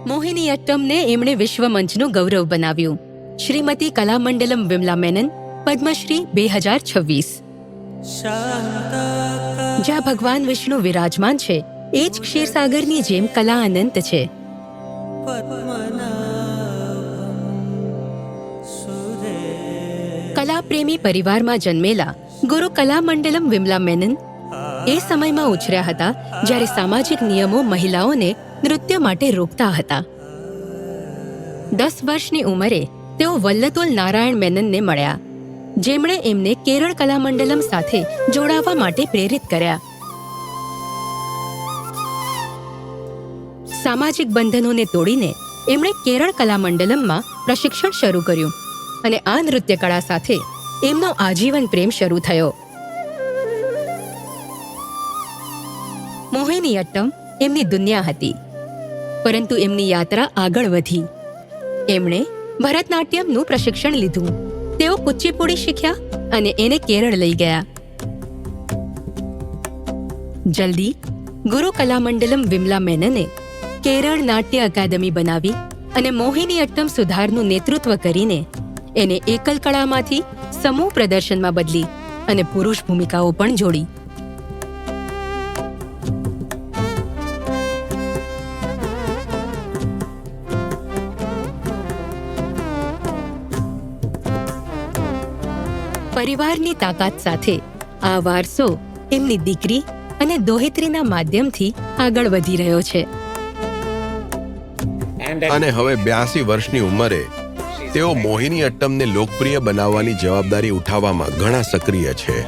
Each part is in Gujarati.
મોહિનીઅટ્ટમને એમણે વિશ્વમંચનું ગૌરવ બનાવ્યું. શ્રીમતી કલામંડલમ વિમલા મેનન, પદ્મશ્રી 2026. જ્યાં ભગવાન વિષ્ણુ વિરાજમાન છે, એ જ ક્ષીરસાગરની જેમ કલા અનંત છે. કલાપ્રેમી પરિવારમાં જન્મેલા ગુરુ કલામંડલમ વિમલા મેનન એ સમયમાં ઉછર્યા હતા જ્યારે સામાજિક નિયમો મહિલાઓને નૃત્ય માટે રોકતા હતા. 10 વર્ષની ઉંમરે તેઓ વલ્લતુલ નારાયણ મેનનને મળ્યા, જેમણે એમને કેરળ કલામંડલમ સાથે જોડાવા માટે પ્રેરિત કર્યા. સામાજિક બંધનોને તોડીને એમણે કેરળ કલામંડલમમાં પ્રશિક્ષણ શરૂ કર્યું અને આ નૃત્ય કળા સાથે એમનો આજીવન પ્રેમ શરૂ થયો. મોહિનીઅટ્ટમ એમની દુનિયા હતી, પરંતુ એમની યાત્રા આગળ વધી. એમણે ભરતનાટ્યમનું પ્રશિક્ષણ લીધું, તેઓ કુચીપુડી શીખ્યા અને એને કેરળ લઈ ગયા. જલ્દી ગુરુ કલામંડલમ વિમલા મેનને કેરળ નાટ્ય અકાદમી બનાવી અને મોહિનીઅટ્ટમ સુધારનું નેતૃત્વ કરીને એને એકલ કળામાંથી સમૂહ પ્રદર્શનમાં બદલી અને પુરુષ ભૂમિકાઓ પણ જોડી. પરિવારની તાકાત સાથે આ વારસો એમની દીકરી અને દોહિત્રીના માધ્યમથી આગળ વધી રહ્યો છે. અને હવે 82 વર્ષની ઉંમરે તેઓ મોહિનીઅટ્ટમને લોકપ્રિય બનાવવાની જવાબદારી ઉઠાવવામાં ઘણા સક્રિય છે.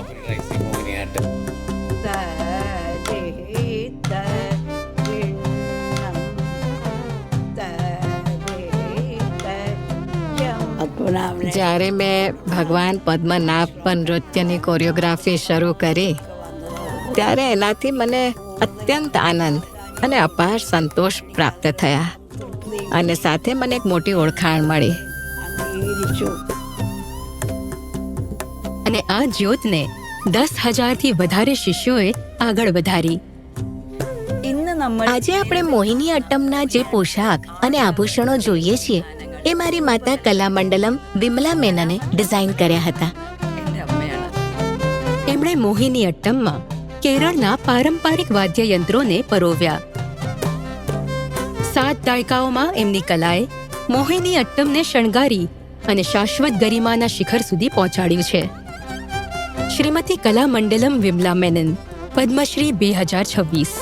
જ્યારે મેં ભગવાન પદ્મનાભ પર નૃત્યની કોરિયોગ્રાફી શરૂ કરી, ત્યારે એનાથી મને અત્યંત આનંદ અને અપાર સંતોષ પ્રાપ્ત થયા અને સાથે મને એક મોટી ઓળખાણ મળી. અને આ જ્યોતને 10,000થી વધારે શિષ્યોએ આગળ વધારી. આજે આપણે મોહિનીઅટ્ટમના જે પોશાક અને આભૂષણો જોઈએ છીએ, એ મારી માતા કલામંડલમ વિમલા મેનને ડિઝાઇન કર્યા હતા. એમણે મોહિનીઅટ્ટમમાં કેરળના પારંપરિક વાદ્યયંત્રોને પરોવ્યા. 7 દાયકાઓમાં એમની કલાએ મોહિનીઅટ્ટમને શણગારી અને શાશ્વત ગરિમાના શિખર સુધી પહોંચાડ્યું છે. શ્રીમતી કલામંડલમ વિમલા મેનન, પદ્મશ્રી 2026.